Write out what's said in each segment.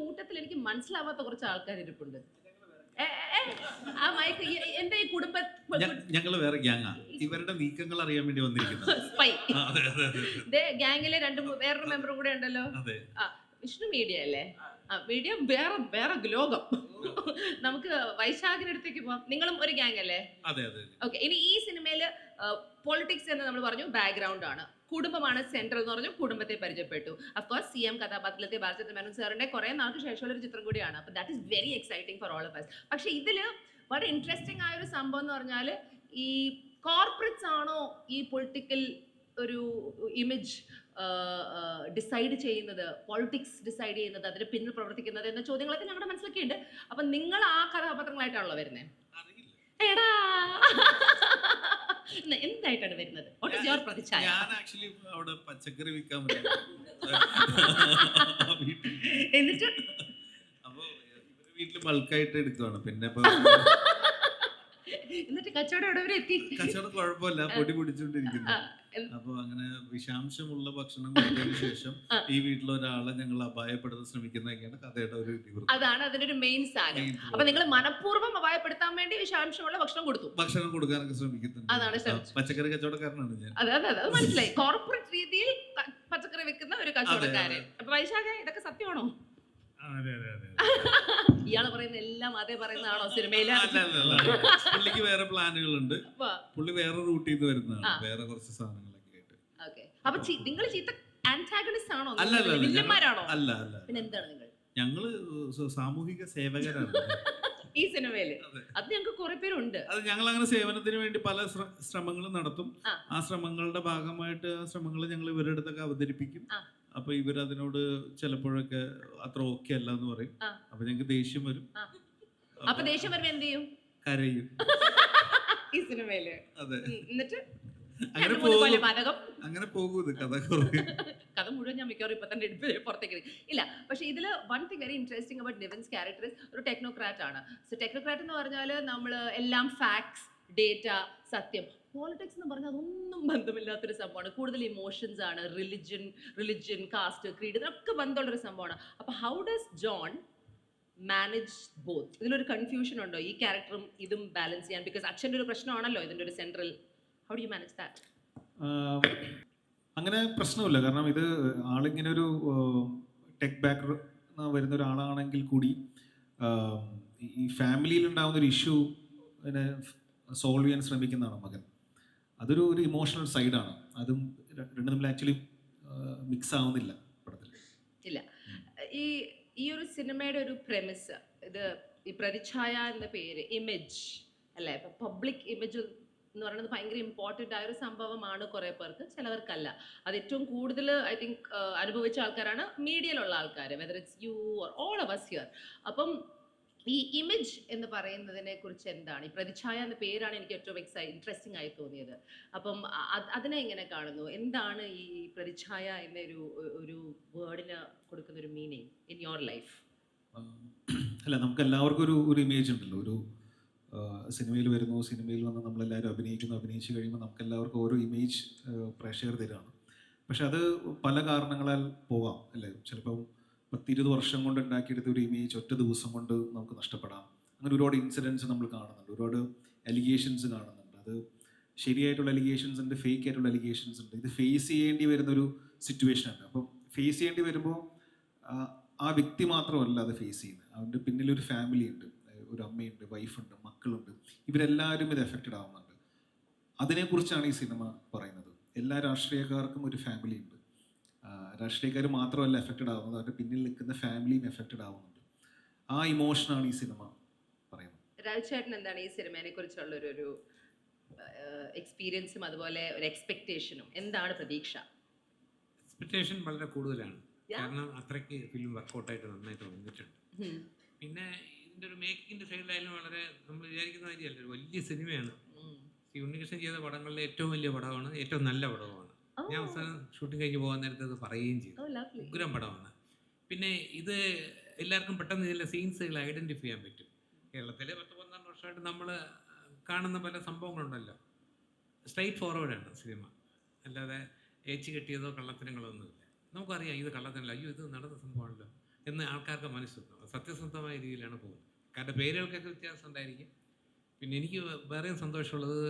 കൂട്ടത്തിൽ എനിക്ക് മനസ്സിലാവാത്ത കുറച്ച് ആൾക്കാർ ഇരിപ്പുണ്ട്. ഏ, ഏ, ആ മൈക്ക് എന്റെ ഈ കുടുംബ ഞങ്ങള് വേറെ ഗ്യാങ്ങാ, ഇവരുടെ നീക്കങ്ങൾ അറിയാൻ വേണ്ടി വന്നിരിക്കുന്നത്. സ്പൈ അതെ അതെ അതെ ഗ്യാങ്ങിലെ വേറൊരു മെമ്പറും കൂടെ ഉണ്ടല്ലോ. അതെ. ആ വിഷ്ണു മീഡിയ അല്ലേ? ആ മീഡിയ വേറെ വേറെ ലോകം. നമുക്ക് വൈശാഖിന്റെ അടുത്തേക്ക് പോവാം. നിങ്ങളും ഒരു ഗ്യാങ് അല്ലേ? അതെ അതെ. ഓക്കെ, ഇനി ഈ സിനിമയില് പൊളിറ്റിക്സ് എന്ന് നമ്മൾ പറഞ്ഞു ബാക്ക്ഗ്രൗണ്ട് ആണ്, കുടുംബമാണ് സെൻട്രൽ എന്ന് പറഞ്ഞു, കുടുംബത്തെ പരിചയപ്പെട്ടു. അഫ്കോഴ്സ് സി എം കഥാപാത്രത്തിലെത്തിയ ബാലചന്ദ്രൻ മേനോൻ സാറിന്റെ കുറെ നാൾക്ക് ശേഷമുള്ള ഒരു ചിത്രം കൂടിയാണ്. അപ്പൊ that is very exciting for all of us. പക്ഷെ ഇതില് വളരെ ഇൻട്രസ്റ്റിംഗ് ആയ ഒരു സംഭവം എന്ന് പറഞ്ഞാൽ ഈ കോർപ്പറേറ്റ്സ് ആണോ ഈ പൊളിറ്റിക്കൽ ഒരു ഇമേജ് ഡിസൈഡ് ചെയ്യുന്നത്, പൊളിറ്റിക്സ് ഡിസൈഡ് ചെയ്യുന്നത്, അതിന് പിന്നിൽ പ്രവർത്തിക്കുന്നത് എന്ന ചോദ്യങ്ങളൊക്കെ ഞങ്ങളുടെ മനസ്സിലൊക്കെ ഉണ്ട്. അപ്പൊ നിങ്ങൾ ആ കഥാപാത്രങ്ങളായിട്ടാണല്ലോ വരുന്നത്? എടാ എന്തായിട്ടാണ് വരുന്നത്? വാട്ട് ഈസ് യുവർ പ്രതിച്ഛായ? ഞാൻ ആക്ച്വലി അവിടെ പച്ചക്കറി വിൽക്കാൻ എന്നിട്ട് അപ്പൊ ഇവര് വീട്ടില് ബൾക്കായിട്ട് എടുക്കുവാണ്. പിന്നെ എന്നിട്ട് കച്ചവടം എവിടെ വരെ എത്തി? കച്ചവടം കുഴപ്പമില്ല, പൊടി പിടിച്ചോണ്ടിരിക്കുന്നു. അപ്പൊ അങ്ങനെ വിഷാംശമുള്ള ഭക്ഷണം കൊടുത്തതിന് ശേഷം ഈ വീട്ടിലൊരാളെ ഞങ്ങൾ അപായപ്പെടുത്താൻ ശ്രമിക്കുന്നതൊക്കെയാണ് കഥയുടെ ഒരു ഇതിവൃത്തം. അതാണ് അതിന്റെ ഒരു മെയിൻ സാധനം. അപ്പൊ നിങ്ങൾ മനഃപൂർവ്വം അപായപ്പെടുത്താൻ വേണ്ടി വിഷാംശമുള്ള ഭക്ഷണം കൊടുത്തു? ഭക്ഷണം കൊടുക്കാനൊക്കെ ശ്രമിക്കുന്നുണ്ട്. അതാണ് പച്ചക്കറി കച്ചവടക്കാരനാണ് ഞാൻ. അതെ അതെ അത് മനസ്സിലായി. കോർപ്പറേറ്റ് രീതിയിൽ പച്ചക്കറി വെക്കുന്ന ഒരു കച്ചവടക്കാരൻ. അപ്പൊ വൈശാഖ, ഇതൊക്കെ സത്യമാണോ? ഇയാള് പറയുന്ന എല്ലാം അതേ പറയുന്നതാണോ സിനിമയില്? പുള്ളിക്ക് വേറെ പ്ലാനുകളുണ്ട്, പുള്ളി വേറെ റൂട്ടിൽ നിന്ന് വരുന്നതാണ്, വേറെ കുറച്ച് സാധനങ്ങളൊക്കെ ആയിട്ട്. ഓക്കേ, അപ്പൊ നിങ്ങൾ ചീത്ത ആന്റാഗണിസ്റ്റ് ആണോ? അല്ല വില്ലന്മാരാണോ? അല്ല അല്ല. പിന്നെ എന്താണ് നിങ്ങൾ? ഞങ്ങള് സാമൂഹിക സേവകരാണ് ഈ സിനിമയില്. അത് ഞങ്ങൾക്ക് കുറെ പേരുണ്ട്. അത് ഞങ്ങൾ അങ്ങനെ സേവനത്തിന് വേണ്ടി പല ശ്രമങ്ങളും നടത്തും. ആ ശ്രമങ്ങളുടെ ഭാഗമായിട്ട് ആ ശ്രമങ്ങൾ ഞങ്ങൾ ഇവരുടെ അടുത്തൊക്കെ അവതരിപ്പിക്കും. അപ്പൊ ഇവരതിനോട് ചിലപ്പോഴൊക്കെ അത്ര ഓക്കെ അല്ല എന്ന് പറയും. അപ്പൊ ഞങ്ങൾക്ക് ദേഷ്യം വരും. അപ്പൊ ദേഷ്യം വരുമ്പോ എന്ത് ചെയ്യും? കരയും. ഈ സിനിമയില്. അതെ. എന്നിട്ട് അങ്ങനെ പോകുന്നത് കഥ മുഴുവൻ ഞാൻ മിക്കവാറും ഇപ്പൊ തന്നെ പുറത്തേക്ക് ഇല്ല. പക്ഷെ ഇതില് one thing very interesting about Nivin's character, ഒരു ടെക്നോക്രാറ്റ് ആണ്. സോ ടെക്നോക്രാറ്റ് എന്ന് പറഞ്ഞാൽ നമ്മൾ എല്ലാം ഫാക്ട്സ്, ഡേറ്റ, സത്യം. പോളിറ്റിക്സ് എന്ന് പറഞ്ഞാൽ അതൊന്നും ബന്ധമില്ലാത്തൊരു സംഭവമാണ്. കൂടുതൽ ഇമോഷൻസ് ആണ്, റിലിജൻ, കാസ്റ്റ്, ക്രീഡ്, ഇതൊക്കെ ബന്ധമുള്ളൊരു സംഭവമാണ്. അപ്പൊ how does John manage both? ഇതിലൊരു കൺഫ്യൂഷൻ ഉണ്ടോ ഈ ക്യാരക്ടറും ഇതും ബാലൻസ് ചെയ്യാൻ? ബിക്കോസ് അച്ഛൻ്റെ ഒരു പ്രശ്നമാണല്ലോ ഇതിൻ്റെ ഒരു central. How do you manage that? അങ്ങനെ പ്രശ്നമില്ല. കാരണം ഇത് ആളിങ്ങനെ ഒരു ടെക് ബാക്ക്ഗ്രൗണ്ട് വരുന്ന ഒരാളാണെങ്കിൽ കൂടി ഈ ഫാമിലിയിൽ ഉണ്ടാകുന്ന ഒരു ഇഷ്യൂ സോൾവ് ചെയ്യാൻ ശ്രമിക്കുന്നതാണ് മകൻ. അതൊരു ഇമോഷണൽ സൈഡാണ്. അതും രണ്ടും തമ്മിൽ ആക്ച്വലി മിക്സ് ആവുന്നില്ല പടത്തിൽ. ഇല്ല. ഈ ഒരു സിനിമയുടെ ഒരു പ്രെമിസ്, ഇത് ഈ പ്രതിച്ഛായ എന്ന പേര്, ഇമേജ് അല്ലേ? ഇപ്പം പബ്ലിക് ഇമേജ് എന്ന് പറയുന്നത് ഭയങ്കര ഇമ്പോർട്ടൻ്റ് ആയൊരു സംഭവമാണ് കുറേ പേർക്ക്, ചിലവർക്കല്ല. അത് ഏറ്റവും കൂടുതൽ ഐ തിങ്ക് അനുഭവിച്ച ആൾക്കാരാണ് മീഡിയയിലുള്ള ആൾക്കാർ, whether it's you or all of us here. അപ്പം ഈ ഇമേജ് എന്ന് പറയുന്നതിനെ കുറിച്ച് എന്താണ്? ഈ പ്രതിച്ഛായ എന്ന പേരാണ് എനിക്ക് ഏറ്റവും ഇൻട്രസ്റ്റിംഗ് ആയി തോന്നിയത്. അപ്പം അതിനെ എങ്ങനെ കാണുന്നു? എന്താണ് ഈ പ്രതിച്ഛായ എന്ന ഒരു വേർഡിന് കൊടുക്കുന്ന ഒരു മീനിങ് ഇൻ യുവർ ലൈഫ്? അല്ല, നമുക്ക് എല്ലാവർക്കും ഒരു ഇമേജ് ഉണ്ടല്ലോ. ഒരു സിനിമയിൽ വരുന്നു, സിനിമയിൽ വന്ന് നമ്മളെല്ലാവരും അഭിനയിച്ചു കഴിയുമ്പോൾ നമുക്ക് എല്ലാവർക്കും ഓരോ ഇമേജ് പ്രേക്ഷകർ തരാണ്. പക്ഷെ അത് പല കാരണങ്ങളാൽ പോകാം അല്ലേ? ചിലപ്പം 10-20 വർഷം കൊണ്ട് ഉണ്ടാക്കിയെടുത്ത ഒരു ഇമേജ് ഒറ്റ ദിവസം കൊണ്ട് നമുക്ക് നഷ്ടപ്പെടാം. അങ്ങനെ ഒരുപാട് ഇൻസിഡൻസ് നമ്മൾ കാണുന്നുണ്ട്, ഒരുപാട് അലിഗേഷൻസ് കാണുന്നുണ്ട്. അത് ശരിയായിട്ടുള്ള അലിഗേഷൻസ് ഉണ്ട്, ഫേക്ക് ആയിട്ടുള്ള അലിഗേഷൻസ് ഉണ്ട്. ഇത് ഫേസ് ചെയ്യേണ്ടി വരുന്നൊരു സിറ്റുവേഷൻ ഉണ്ട്. അപ്പം ഫേസ് ചെയ്യേണ്ടി വരുമ്പോൾ ആ വ്യക്തി മാത്രമല്ല അത് ഫേസ് ചെയ്യുന്നത്, അവൻ്റെ പിന്നിലൊരു ഫാമിലി ഉണ്ട്, ഒരു അമ്മയുണ്ട്, വൈഫുണ്ട്, മക്കളുണ്ട്. ഇവരെല്ലാവരും ഇത് എഫക്റ്റഡ് ആവുന്നുണ്ട്. അതിനെക്കുറിച്ചാണ് ഈ സിനിമ പറയുന്നത്. എല്ലാ രാഷ്ട്രീയക്കാർക്കും ഒരു ഫാമിലി ഉണ്ട്. രാഷ്ട്രീയക്കാർ മാത്രമല്ല എഫക്റ്റഡ് ആവുന്നത്, അവരുടെ പിന്നിൽ നിൽക്കുന്ന ഫാമിലിയും എഫക്റ്റഡ് ആവുന്നുണ്ട്. ആ ഇമോഷനാണ് ഈ സിനിമ പറയുന്നത്. രാജുചേട്ടൻ എന്താണ് ഈ സിനിമയെ കുറിച്ചുള്ള ഒരു എക്സ്പീരിയൻസും അതുപോലെ ഒരു എക്സ്പെക്ടേഷനും? എന്താണ് പ്രതീക്ഷ? എക്സ്പെക്ടേഷൻ വളരെ കൂടുതലാണ്. കാരണം അത്രയ്ക്ക് ഫിലിം വർക്കൗട്ടായിട്ട് നന്നായിട്ട് വന്നിട്ടുണ്ട്. പിന്നെ ഇതിൻ്റെ ഒരു മേക്കിങ്ങിൻ്റെ സൈഡിലായാലും വളരെ നമ്മൾ വിചാരിക്കുന്ന കാര്യമല്ല, ഒരു വലിയ സിനിമയാണ്. ഈ ഉണ്ണികൃഷ്ണൻ ചെയ്ത പടങ്ങളിലെ ഏറ്റവും വലിയ പടമാണ്, ഏറ്റവും നല്ല പടവുമാണ്. ഞാൻ അവസാനം ഷൂട്ടിംഗ് കഴിഞ്ഞ് പോകാൻ നേരത്തെ അത് പറയുകയും ചെയ്തു. ഉഗ്രം പടമാണ്. പിന്നെ ഇത് എല്ലാവർക്കും പെട്ടെന്ന് ഇതിലെ സീൻസുകൾ ഐഡൻറ്റിഫൈ ചെയ്യാൻ പറ്റും. കേരളത്തിലെ 10-12 വർഷമായിട്ട് നമ്മൾ കാണുന്ന പല സംഭവങ്ങളുണ്ടല്ലോ, സ്ട്രൈറ്റ് ഫോർവേഡാണ് സിനിമ. അല്ലാതെ ഏച്ച് കെട്ടിയതോ കള്ളത്തരങ്ങളോ ഒന്നുമില്ല. നമുക്കറിയാം ഇത് കള്ളത്തരമല്ല, അയ്യോ ഇത് നടന്ന സംഭവമാണല്ലോ എന്ന് ആൾക്കാർക്ക് മനസ്സിലാക്കും. സത്യസന്ധമായ രീതിയിലാണ് പോകുന്നത്. കാരണം പേരുകൾക്കൊക്കെ വ്യത്യാസം ഉണ്ടായിരിക്കും. പിന്നെ എനിക്ക് വേറെയും സന്തോഷമുള്ളത്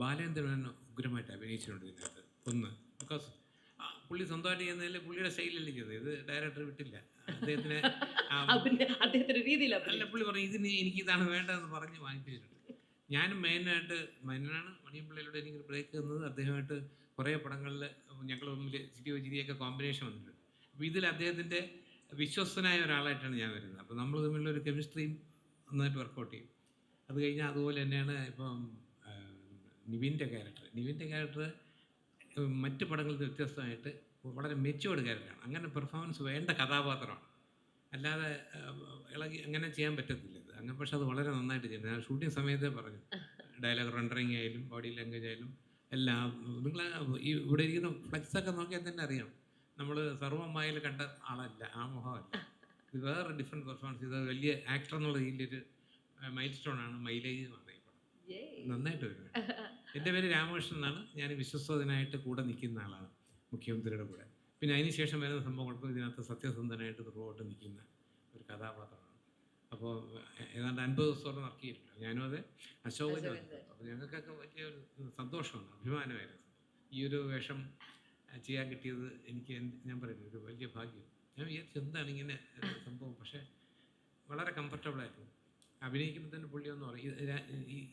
ബാലേന്ദ്രൻ ഉഗ്രമായിട്ട് അഭിനയിച്ചിട്ടുണ്ട് ഇതിനകത്ത്. ഒന്ന് ബിക്കോസ് പുള്ളി സ്വന്തമായിട്ട് ചെയ്യുന്നതിൽ പുള്ളിയുടെ സ്റ്റൈലല്ലേ ചെയ്തത്. ഇത് ഡയറക്ടർ വിട്ടില്ല അദ്ദേഹത്തിന്. അദ്ദേഹത്തിന്റെ രീതിയിൽ അല്ല, പുള്ളി പറഞ്ഞു ഇതിന് എനിക്കിതാണ് വേണ്ടതെന്ന് പറഞ്ഞ് വാങ്ങിപ്പിച്ചിട്ടുണ്ട്. ഞാനും മെയിനാണ് മണിയമ്പിള്ളയിലൂടെ എനിക്കൊരു ബ്രേക്ക് തന്നത്. അദ്ദേഹമായിട്ട് കുറേ പടങ്ങളിൽ ഞങ്ങൾ തമ്മിൽ ചിരിയൊക്കെ കോമ്പിനേഷൻ വന്നിട്ടുണ്ട്. അപ്പോൾ ഇതിൽ അദ്ദേഹത്തിൻ്റെ വിശ്വസ്തനായ ഒരാളായിട്ടാണ് ഞാൻ വരുന്നത്. അപ്പോൾ നമ്മൾ തമ്മിലുള്ള ഒരു കെമിസ്ട്രിയും നന്നായിട്ട് വർക്കൗട്ട് ചെയ്യും. അത് കഴിഞ്ഞാൽ അതുപോലെ തന്നെയാണ് ഇപ്പം നിവിൻ്റെ ക്യാരക്ടർ മറ്റ് പടങ്ങളിൽ വ്യത്യസ്തമായിട്ട് വളരെ മെച്ചുവേർഡ് ക്യാരക്ടറാണ്. അങ്ങനെ പെർഫോമൻസ് വേണ്ട കഥാപാത്രമാണ്, അല്ലാതെ ഇളകി അങ്ങനെ ചെയ്യാൻ പറ്റത്തില്ല ഇത് അങ്ങനെ. പക്ഷെ അത് വളരെ നന്നായിട്ട് ചെയ്യുന്നത്. ഞാൻ ഷൂട്ടിംഗ് സമയത്തേ പറഞ്ഞു, ഡയലോഗ് റെൻഡറിങ് ആയാലും ബോഡി ലാംഗ്വേജ് ആയാലും എല്ലാം. നിങ്ങൾ ഈ ഇവിടെ ഇരിക്കുന്ന ഫ്ലെക്സൊക്കെ നോക്കിയാൽ തന്നെ അറിയാം, നമ്മൾ സർവ്വമായിൽ കണ്ട ആളല്ല, ആ മുഖമല്ല. ഇത് വേറെ ഡിഫറെൻറ്റ് പെർഫോമൻസ്. ഇത് വലിയ ആക്ടർ എന്നുള്ള രീതിയിലൊരു മൈൽ സ്റ്റോണാണ്, മൈലേജുമാണ് ഈ പടം. നന്നായിട്ട് വരുന്നത്. എൻ്റെ പേര് രാമകൃഷ്ണൻ എന്നാണ്. ഞാൻ വിശ്വസ്തനായിട്ട് കൂടെ നിൽക്കുന്ന ആളാണ് മുഖ്യമന്ത്രിയുടെ കൂടെ. പിന്നെ അതിന് ശേഷം വരുന്ന സംഭവങ്ങൾക്കും ഇതിനകത്ത് സത്യസന്ധനായിട്ട് തുറവോട്ട് നിൽക്കുന്ന ഒരു കഥാപാത്രമാണ്. അപ്പോൾ ഏതാണ്ട് 50 ദിവസത്തോളം വർക്ക് ചെയ്തിട്ടുണ്ട്. ഞാനും അതെ, അശോകനും. അപ്പോൾ ഞങ്ങൾക്കൊക്കെ വലിയൊരു സന്തോഷമാണ്, അഭിമാനമായിരുന്നു ഈ ഒരു വേഷം ചെയ്യാൻ കിട്ടിയത്. എനിക്ക് ഞാൻ പറയുന്നത് ഒരു വലിയ ഭാഗ്യം. ഞാൻ വിചാരിച്ചു എന്താണ് ഇങ്ങനെ സംഭവം, പക്ഷേ വളരെ കംഫർട്ടബിളായിരുന്നു. അഭിനയിക്കുമ്പോൾ തന്നെ പുള്ളിയൊന്നും പറയും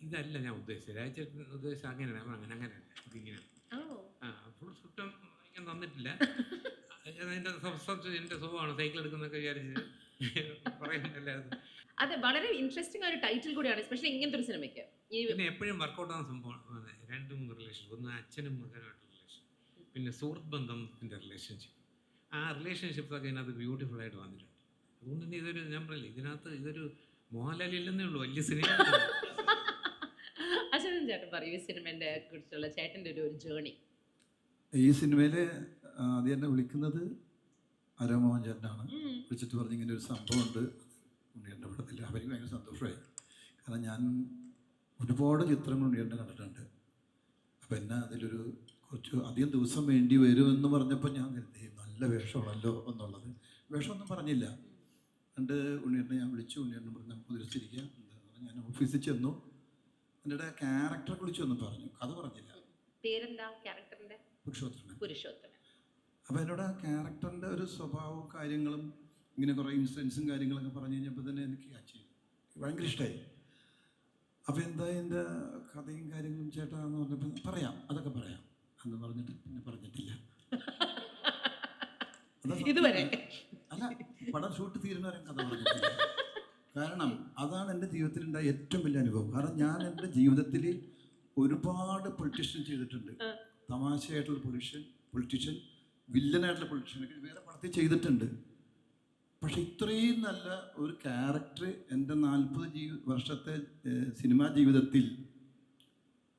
ഇതല്ല ഞാൻ ഉദ്ദേശിച്ചത്, രാജേട്ടൻ ഉദ്ദേശിച്ചത് അങ്ങനെയാണ്, അങ്ങനെയല്ല, ഇതിങ്ങനെ. ഫുൾ സ്ക്രിപ്റ്റും എനിക്ക് തന്നിട്ടില്ല. എൻ്റെ സ്വഭാവമാണ് സൈക്കിൾ എടുക്കുന്നൊക്കെ വിചാരിച്ച് പറയുന്നില്ലായിരുന്നു. അതെ, വളരെ ഇൻട്രസ്റ്റിംഗ് ഒരു ടൈറ്റിൽ കൂടിയാണ്, എസ്പെഷ്യലി ഇങ്ങനത്തെ ഒരു സിനിമയ്ക്ക്. പിന്നെ എപ്പോഴും വർക്കൗട്ട് ആവുന്ന സംഭവമാണ് 2-3 റിലേഷൻ. ഒന്ന് അച്ഛനും മകനുമായിട്ടുള്ള റിലേഷൻ, പിന്നെ സുഹൃത്ത് ബന്ധത്തിൻ്റെ റിലേഷൻഷിപ്പ്. ആ റിലേഷൻഷിപ്സൊക്കെ ഇതിനകത്ത് ബ്യൂട്ടിഫുൾ ആയിട്ട് വന്നിട്ടുണ്ട്. അതുകൊണ്ട് തന്നെ ഇതൊരു, ഞാൻ പറയില്ല, ഇതിനകത്ത് ഇതൊരു മോഹൻലാൽ ഇല്ലെന്നേ ഉള്ളൂ, വലിയ സിനിമ. അശ്വൻ ചേട്ടൻ പറയൂ ഈ സിനിമേനെ കുറിച്ചുള്ള ചേട്ടൻ്റെ ഒരു ജേർണി. ഈ സിനിമയിൽ ആദ്യം എന്നെ വിളിക്കുന്നത് അരമോഹൻ ചേട്ടനാണ്. വിളിച്ചിട്ട് പറഞ്ഞ് ഇങ്ങനെ ഒരു സംഭവമുണ്ട് ഉണ്ണിയേട്ടൻ്റെ പടത്തിൽ. അവർക്ക് ഭയങ്കര സന്തോഷമായി. കാരണം ഞാൻ ഒരുപാട് ചിത്രങ്ങൾ ഉണ്ണിയേട്ടനെ കണ്ടിട്ടുണ്ട്. അപ്പം എന്നെ അതിലൊരു കുറച്ച് അധികം ദിവസം വേണ്ടി വരുമെന്ന് പറഞ്ഞപ്പോൾ ഞാൻ കരുതി നല്ല വേഷമാണല്ലോ എന്നുള്ളത്. വേഷമൊന്നും പറഞ്ഞില്ല. എന്നിട്ട് ഉണ്ണിയേട്ടനെ ഞാൻ വിളിച്ചു. ഉണ്ണിയേട്ടനെ പറഞ്ഞ് നമുക്ക് ഉദ്ദേശിച്ചിരിക്കാം. ഞാൻ ഓഫീസിൽ ചെന്നു. എന്നിട്ട് ക്യാരക്ടറെ കുറിച്ചൊന്നും പറഞ്ഞു, കഥ പറഞ്ഞില്ല. പേരെന്താ ക്യാരക്ടറിന്റെ? പുരുഷോത്തമൻ. അപ്പോൾ എന്നോട് ആ ക്യാരക്ടറിൻ്റെ ഒരു സ്വഭാവവും കാര്യങ്ങളും ഇങ്ങനെ കുറേ ഇൻസിഡൻസും കാര്യങ്ങളൊക്കെ പറഞ്ഞു കഴിഞ്ഞപ്പോൾ തന്നെ എനിക്ക് ഭയങ്കര ഇഷ്ടമായി. അപ്പോൾ എന്താ എൻ്റെ കഥയും കാര്യങ്ങളും ചേട്ടാ എന്ന് പറഞ്ഞപ്പോൾ പറയാം, അതൊക്കെ പറയാം എന്ന് പറഞ്ഞിട്ട് പിന്നെ പറഞ്ഞിട്ടില്ല. ഇതുവരെ അല്ല, പടം ഷൂട്ട് തീരുന്നവരെ കഥ പറഞ്ഞിട്ടില്ല. കാരണം അതാണ് എൻ്റെ ജീവിതത്തിലുണ്ടായ ഏറ്റവും വലിയ അനുഭവം. കാരണം ഞാൻ എൻ്റെ ജീവിതത്തിൽ ഒരുപാട് പൊളിറ്റീഷ്യൻ ചെയ്തിട്ടുണ്ട്. തമാശയായിട്ടുള്ള പൊളിറ്റീഷ്യൻ, വില്ലനായിട്ടുള്ള പൊളിറ്റീഷ്യനൊക്കെ വേറെ പടത്തിൽ ചെയ്തിട്ടുണ്ട്. പക്ഷെ ഇത്രയും നല്ല ഒരു ക്യാരക്ടർ എൻ്റെ 40 വർഷത്തെ സിനിമാ ജീവിതത്തിൽ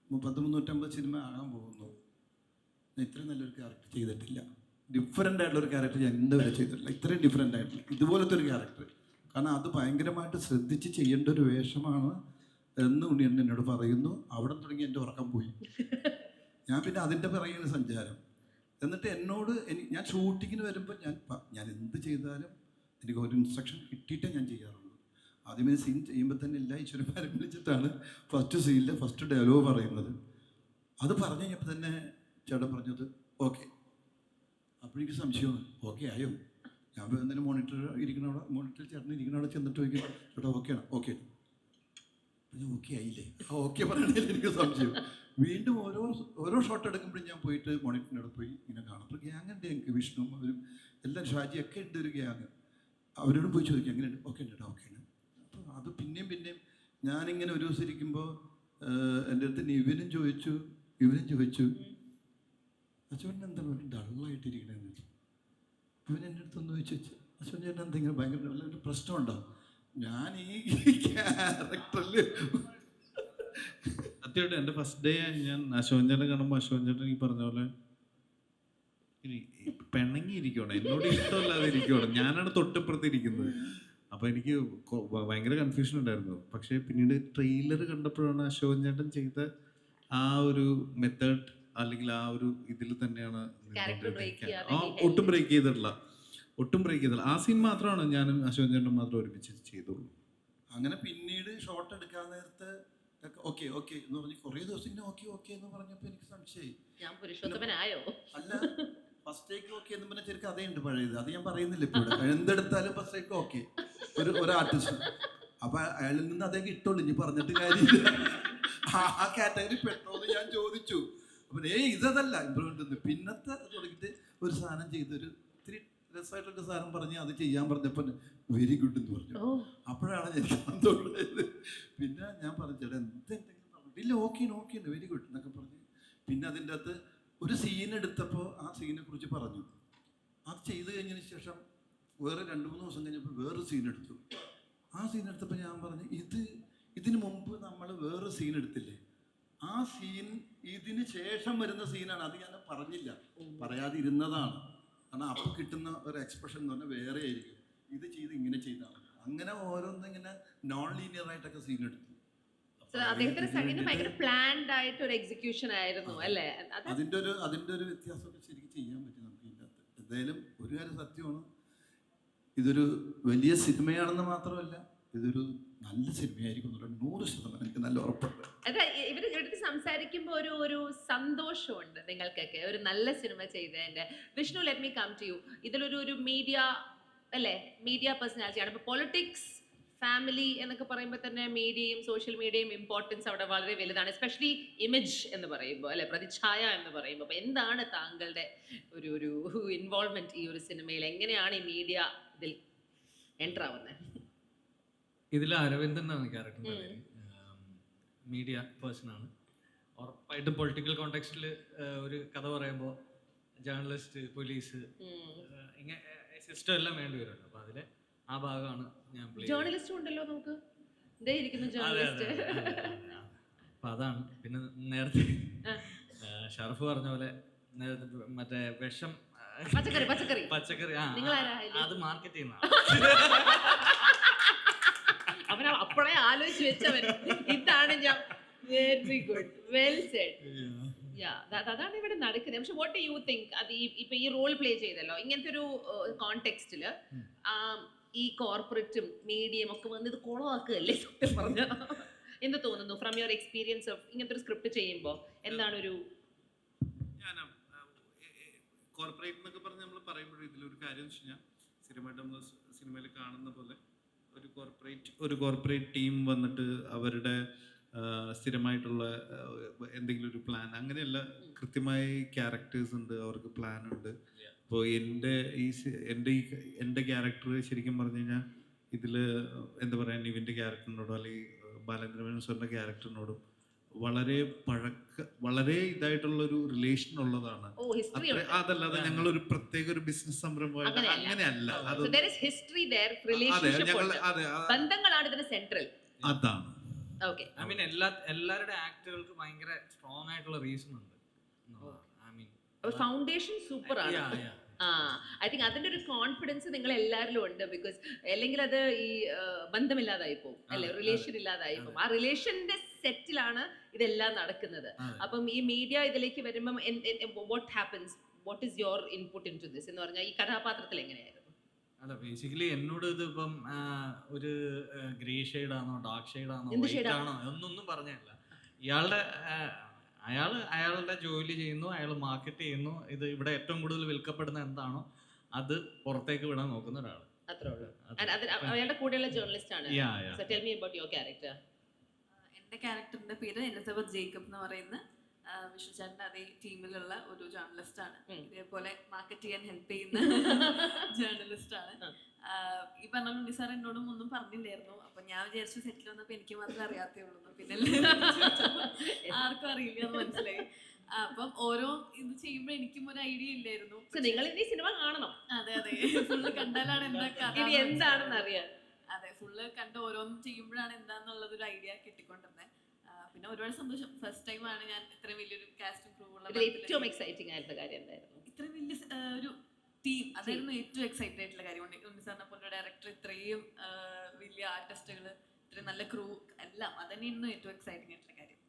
350 സിനിമ ആകാൻ പോകുന്നു. ഞാൻ ഇത്രയും നല്ലൊരു ക്യാരക്ടർ ചെയ്തിട്ടില്ല. ഡിഫറെൻ്റ് ആയിട്ടുള്ളൊരു ക്യാരക്ടർ ഞാൻ ഇന്നുവരെ ചെയ്തിട്ടില്ല. ഇത്രയും ഡിഫറെൻ്റ് ആയിട്ടുള്ള ഇതുപോലത്തെ ഒരു ക്യാരക്ടർ. കാരണം അത് ഭയങ്കരമായിട്ട് ശ്രദ്ധിച്ച് ചെയ്യേണ്ട ഒരു വേഷമാണ് എന്ന് ഉണ്ണിയേട്ടൻ എന്നോട് പറയുന്നു. അവിടെ തുടങ്ങി എൻ്റെ ഉറക്കം പോയി. ഞാൻ പിന്നെ അതിൻ്റെ പിറകിൽ സഞ്ചാരം. എന്നിട്ട് എന്നോട് ഞാൻ ഷൂട്ടിങ്ങിന് വരുമ്പോൾ ഞാൻ എന്ത് ചെയ്താലും എനിക്ക് ഒരു ഇൻസ്ട്രക്ഷൻ കിട്ടിയിട്ടേ ഞാൻ ചെയ്യാറുള്ളൂ. ആദ്യമേ സീൻ ചെയ്യുമ്പോൾ തന്നെ എല്ലാ ഈശ്വരന്മാരെ വിളിച്ചിട്ടാണ് ഫസ്റ്റ് സീനിൽ ഫസ്റ്റ് ഡയലോഗ് പറയുന്നത്. അത് പറഞ്ഞു കഴിഞ്ഞപ്പോൾ തന്നെ ചേട്ടൻ പറഞ്ഞത് ഓക്കെ. അപ്പോഴേക്ക് സംശയമാണ്, ഓക്കെ ആയോ? ഞാൻ എന്തെങ്കിലും മോണിറ്ററിൽ ചേട്ടൻ ഇരിക്കണവിടെ ചെന്നിട്ട് ചോദിക്കും, ചേട്ടാ ഓക്കെയാണ്? ഓക്കെ. ഓക്കെ ആയില്ലേ? ആ ഓക്കെ പറയണതിൽ എനിക്ക് സംശയം. വീണ്ടും ഓരോ ഷോട്ട് എടുക്കുമ്പോഴും ഞാൻ പോയിട്ട് മോണിറ്ററിനോട് പോയി ഇങ്ങനെ കാണും. അപ്പോൾ ഗ്യാങ്ങുണ്ട് എനിക്ക്, വിഷ്ണു അവരും എല്ലാം, ഷാജിയൊക്കെ ഉണ്ട് ഒരു ഗ്യാങ്. അവരോട് പോയി ചോദിക്കും എങ്ങനെയുണ്ട്? ഓക്കെ ഉണ്ട് ചേട്ടാ, ഓക്കെയാണ്. അപ്പോൾ അത് പിന്നെയും ഞാനിങ്ങനെ ഒരു ദിവസം ഇരിക്കുമ്പോൾ എൻ്റെ അടുത്ത് ഇവനും ചോദിച്ചു അച്ഛൻ എന്താ ഡള്ളായിട്ടിരിക്കണമെന്ന് വെച്ചു. ഇവൻ എൻ്റെ അടുത്തൊന്ന് ചോദിച്ചു, അച്ഛൻ ചേട്ടൻ എന്തെങ്കിലും ഭയങ്കര ഒരു പ്രശ്നമുണ്ടോ? ഞാൻ ഈ ക്യാരക്ടറിൽ സത്യമായിട്ട് എൻ്റെ ഫസ്റ്റ് ഡേ ഞാൻ അശോകൻ ചേട്ടൻ കാണുമ്പോൾ അശോകൻ ചേട്ടൻ ഈ പറഞ്ഞ പോലെ പിണങ്ങിയിരിക്കണം, എന്നോട് ഇഷ്ടമല്ലാതെ ഇരിക്കണം. ഞാനാണ് തൊട്ടിപ്പുറത്തിരിക്കുന്നത്. അപ്പോൾ എനിക്ക് ഭയങ്കര കൺഫ്യൂഷൻ ഉണ്ടായിരുന്നു. പക്ഷേ പിന്നീട് ട്രെയിലർ കണ്ടപ്പോഴാണ് അശോകൻ ചേട്ടൻ ചെയ്ത ആ ഒരു മെത്തേഡ് അല്ലെങ്കിൽ ആ ഒരു ഇതിൽ തന്നെയാണ് ഒട്ടും ബ്രേക്ക് ചെയ്തിട്ടില്ല. ഒട്ടും ബ്രേക്ക് ചെയ്തില്ല. ആ സീൻ മാത്രമാണ് ഞാനും അശോകൻ ചേട്ടനും മാത്രം ഒരുമിച്ച് ചെയ്തുള്ളൂ. അങ്ങനെ പിന്നീട് ഷോട്ട് എടുക്കാൻ നേരത്ത് ഓക്കെ ഓക്കെ എന്ന് പറഞ്ഞ് കുറേ ദിവസം ഇങ്ങനെ ഓക്കെ ഓക്കെ എന്ന് പറഞ്ഞപ്പോൾ എനിക്ക് സംശയമായി. ഞാൻ പുരുഷോത്തമനായോ? അല്ല, ഫസ്റ്റ് ടേക്ക് ഓക്കെ എന്ന് പറഞ്ഞ ചെറിയ കഥയുണ്ട് പഴയത്, അത് ഞാൻ പറയുന്നില്ല ഇപ്പോൾ ഇവിടെ. എന്തെടുത്താലും ഫസ്റ്റ് ടേക്ക് ഓക്കെ ഒരു ആർട്ടിസ്റ്റ്. അപ്പൊ അയാളിൽ നിന്ന് അതേ കിട്ടുള്ളൂ, ഇനി പറഞ്ഞിട്ട് കാര്യമില്ല. ആ കാറ്റഗറി പെട്ടോന്ന് ഞാൻ ചോദിച്ചു. അപ്പൊ ഇതല്ല ഇമ്പ്രൂവ്മെന്റ്. പിന്നത്തെ തുടങ്ങിയിട്ട് ഒരു സാധനം ചെയ്തൊരു ഇത്തിരി രസമായിട്ടൊരു സാധനം പറഞ്ഞ് അത് ചെയ്യാൻ പറഞ്ഞപ്പോൾ വെരി ഗുഡ് എന്ന് പറഞ്ഞു. അപ്പോഴാണ് എനിക്ക് സന്തോഷമായത്. പിന്നെ ഞാൻ പറഞ്ഞു ചേട്ടാ എന്തെങ്കിലും പറഞ്ഞു, ഇല്ല ഓക്കെ ഓക്കെ വെരി ഗുഡ് എന്നൊക്കെ പറഞ്ഞു. പിന്നെ അതിൻ്റെ അകത്ത് ഒരു സീൻ എടുത്തപ്പോൾ ആ സീനെ കുറിച്ച് പറഞ്ഞു. അത് ചെയ്ത് കഴിഞ്ഞതിന് ശേഷം വേറെ 2-3 ദിവസം കഴിഞ്ഞപ്പോൾ വേറൊരു സീൻ എടുത്തു. ആ സീൻ എടുത്തപ്പോൾ ഞാൻ പറഞ്ഞു ഇതിന് മുമ്പ് നമ്മൾ വേറൊരു സീൻ എടുത്തില്ലേ, ആ സീൻ ഇതിന് ശേഷം വരുന്ന സീനാണ്. അത് ഞാൻ പറഞ്ഞില്ല, പറയാതിരുന്നതാണ്. കാരണം അപ്പോൾ കിട്ടുന്ന ഒരു എക്സ്പ്രഷൻ എന്ന് പറഞ്ഞാൽ വേറെ ആയിരിക്കും. ഇത് ചെയ്ത് ഇങ്ങനെ ചെയ്താണ്. അങ്ങനെ ഓരോന്നിങ്ങനെ നോൺ ലീനിയർ ആയിട്ടൊക്കെ സീൻ എടുത്തു. അദ്ദേഹത്തിന്റെ സംഗീതം ഭയങ്കര പ്ലാൻഡ് ആയിട്ട് ഒരു എക്സിക്യൂഷൻ ആയിരുന്നു അല്ലേ? അതിന്റെ ഒരു വ്യത്യാസമൊക്കെ ശരിക്കും ചെയ്യാൻ പറ്റും നമുക്ക് ഇതിൻ്റെ അകത്ത്. എന്തായാലും ഒരു കാര്യം സത്യമാണ്, ഇതൊരു വലിയ സിനിമയാണെന്ന് മാത്രമല്ല, ഇതൊരു നല്ല സിനിമയായിരിക്കും 100% എനിക്ക് നല്ല ഉറപ്പുണ്ട്. അതെ, ഇവര് എടുത്ത് സംസാരിക്കുമ്പോൾ ഒരു സന്തോഷമുണ്ട് നിങ്ങൾക്കൊക്കെ ഒരു നല്ല സിനിമ ചെയ്തതിന്റെ. Vishnu, let me come to you. ഇതിലൊരു മീഡിയ അല്ലേ, മീഡിയ പേഴ്സണാലിറ്റിയാണ്. ഇപ്പൊ പൊളിറ്റിക്സ്, ഫാമിലി എന്നൊക്കെ പറയുമ്പോൾ തന്നെ മീഡിയയും സോഷ്യൽ മീഡിയയും ഇമ്പോർട്ടൻസ് അവിടെ വളരെ വലുതാണ്. എസ്പെഷ്യലി ഇമേജ് എന്ന് പറയുമ്പോൾ അല്ലെ, പ്രതിച്ഛായ എന്ന് പറയുമ്പോൾ. അപ്പോൾ എന്താണ് താങ്കളുടെ ഒരു ഇൻവോൾവ്മെന്റ് ഈ ഒരു സിനിമയിൽ? എങ്ങനെയാണ് ഈ മീഡിയ ഇതിൽ എൻ്റർ ആവുന്നത്? ഇതിൽ അരവിന്ദ് എന്നാണ് ക്യാരക്ടറിൻ്റെ പേര്. മീഡിയ പേഴ്സണാണ്. ഉറപ്പായിട്ടും പൊളിറ്റിക്കൽ കോണ്ടെക്സ്റ്റിൽ ഒരു കഥ പറയുമ്പോൾ ജേർണലിസ്റ്റ്, പോലീസ്, ഇങ്ങനെ സിസ്റ്റം എല്ലാം വേണ്ടി വരുമല്ലോ. അപ്പോൾ അതിൽ ആ ഭാഗമാണ് ഞാൻ പ്ലേ. ജേർണലിസ്റ്റും ഉണ്ടല്ലോ നമുക്ക്, ഇതേ ഇരിക്കുന്ന ജേർണലിസ്റ്റ്. അപ്പം അതാണ്. പിന്നെ നേരത്തെ ഷറഫ് പറഞ്ഞ പോലെ മറ്റേ വിഷം പച്ചക്കറി അത് മാർക്കറ്റ് ചെയ്യുന്ന അവൻ അപ്പോഴേ ആലോചിച്ച് വെച്ചവൻ. ഇതാണ് ഞാൻ. Very good, well said. അതാണ് ഇവിടെ നടക്കുന്നത്. പക്ഷെ വാട്ട് ഡു യു തിങ്ക്, അത് ഇപ്പൊ ഈ റോൾ പ്ലേ ചെയ്തല്ലോ ഇങ്ങനത്തെ ഒരു കോണ്ടെക്സ്റ്റില് ഈ കോർപ്പറേറ്റും മീഡിയയും ഒക്കെ വന്ന് ഇത് കുളമാക്കുകയല്ലേ സത്യം പറഞ്ഞ? എന്ത് തോന്നുന്നു ഫ്രം യുവർ എക്സ്പീരിയൻസ് ഓഫ് ഇങ്ങനത്തെ ഒരു സ്ക്രിപ്റ്റ് ചെയ്യുമ്പോൾ? എന്താണ് ഒരു കോർപ്പറേറ്റ് എന്നൊക്കെ പറഞ്ഞ് നമ്മൾ പറയുമ്പോഴും ഇതിലൊരു കാര്യം എന്ന് വെച്ച് കഴിഞ്ഞാൽ സ്ഥിരമായിട്ട് നമ്മൾ സിനിമയിൽ കാണുന്ന പോലെ ഒരു കോർപ്പറേറ്റ് ടീം വന്നിട്ട് അവരുടെ സ്ഥിരമായിട്ടുള്ള എന്തെങ്കിലും ഒരു പ്ലാൻ, അങ്ങനെയല്ല, കൃത്യമായി ക്യാരക്ടേഴ്സ് ഉണ്ട്, അവർക്ക് പ്ലാൻ ഉണ്ട്. അപ്പോൾ എൻ്റെ ക്യാരക്ടർ ശരിക്കും പറഞ്ഞു കഴിഞ്ഞാൽ ഇതിൽ എന്താ പറയുക, നിവിൻ്റെ ക്യാരക്ടറിനോടും അല്ലെങ്കിൽ ബാലേന്ദ്രമേനോൻ സാറിൻ്റെ ക്യാരക്ടറിനോടും വളരെ ഇതായിട്ടുള്ളൊരു റിലേഷൻ ഉള്ളതാണ്. അതല്ലാതെ ഞങ്ങളൊരു പ്രത്യേക ഒരു ബിസിനസ് സംരംഭമായിട്ട് അങ്ങനെയല്ല. അതാണ്. ഐ മീൻ എല്ലാവരുടെ ആക്ടുകൾക്ക് ഭയങ്കര സ്ട്രോങ് ആയിട്ടുള്ള റീസൺ ഉണ്ട്. ഐ മീൻ ഫൗണ്ടേഷൻ സൂപ്പർ ആണ്. ഐ തിങ്ക് അതിന്റെ ഒരു കോൺഫിഡൻസ് നിങ്ങൾ എല്ലാവരിലും ഉണ്ട്. ബിക്കോസ് അല്ലെങ്കിൽ അത് ഈ ബന്ധമില്ലാതായി പോകും അല്ലെ, റിലേഷൻ ഇല്ലാതായി പോകും. ആ റിലേഷന്റെ സെറ്റിലാണ് ഇതെല്ലാം നടക്കുന്നത്. അപ്പം ഈ മീഡിയ ഇതിലേക്ക് വരുമ്പം what happens, what is your input into this എന്ന് പറഞ്ഞാൽ ഈ കഥാപാത്രത്തിൽ എങ്ങനെയായിരുന്നു? അല്ല, ബേസിക്കലി എന്നോട് ഇതിപ്പം ഒരു ഗ്രേ ഷെയ്ഡാണോ ഡാർക്ക് ഷെയ്ഡാണോ വൈറ്റ് ആണോ ഒന്നും പറഞ്ഞല്ല. അയാളുടെ ജോലി ചെയ്യുന്നു, അയാൾ മാർക്കറ്റ് ചെയ്യുന്നു. ഇത് ഇവിടെ ഏറ്റവും കൂടുതൽ വിൽക്കപ്പെടുന്ന എന്താണോ അത് പുറത്തേക്ക് വിടാൻ നോക്കുന്ന ഒരാൾ. അയാളുടെ കൂടെയുള്ള ജേർണലിസ്റ്റ് ആണ്. So tell me about your character. എൻ്റെ ക്യാരക്ടറിന്റെ പേര് എലിസബത്ത് ജേക്കബ് എന്ന് പറയുന്ന വിഷ്ണു ചേട്ടൻ്റെ അതേ ടീമിലുള്ള ഒരു ജേർണലിസ്റ്റ് ആണ്. ഇതേപോലെ മാർക്കറ്റ് ചെയ്യാൻ ഹെൽപ്പ് ചെയ്യുന്ന ജേർണലിസ്റ്റ് ആണ്. ഈ പറഞ്ഞ നിസാർ എന്നോടും ഒന്നും പറഞ്ഞില്ലായിരുന്നു. അപ്പൊ ഞാൻ വിചാരിച്ചു സെറ്റിൽ വന്നപ്പോ എനിക്ക് മാത്രമേ അറിയാത്തേ ഉള്ളൂ, പിന്നെ ആർക്കും അറിയില്ല എന്ന് മനസ്സിലായി. അപ്പം ഓരോ ഇത് ചെയ്യുമ്പോൾ എനിക്കും ഒരു ഐഡിയ ഇല്ലായിരുന്നു. നിങ്ങൾ ഈ സിനിമ കാണണം. അതെ അതെ, ഫുള്ള് കണ്ടാലാണ് എന്താണെന്ന് അറിയാം. അതെ, ഫുള്ള് കണ്ട് ഓരോന്നും ചെയ്യുമ്പോഴാണ് എന്താന്നുള്ളത് ഒരു ഐഡിയ കിട്ടിക്കൊണ്ടിരുന്നത്. പിന്നെ ഒരുപാട് സന്തോഷം. ഫസ്റ്റ് ടൈം ആണ് ഞാൻ ഇത്രയും വലിയൊരു കാസ്റ്റും ക്രൂ ഉള്ള. ഏറ്റവും എക്സൈറ്റിംഗ് ആയിട്ടുള്ള കാര്യം എന്തായിരുന്നു? ഇത്രയും വലിയ ഒരു ടീം, അതായിരുന്നു ഏറ്റവും എക്സൈറ്റഡ് ആയിട്ടുള്ള കാര്യം. ഉണ്ണിസാറിനെ പോലെ ഡയറക്ടർ, ഇത്രയും വലിയ ആർട്ടിസ്റ്റുകൾ, ഇത്രയും നല്ല ക്രൂ എല്ലാം, അതന്നെയായിരുന്നു ഏറ്റവും എക്സൈറ്റിംഗ് ആയിട്ടുള്ള കാര്യം.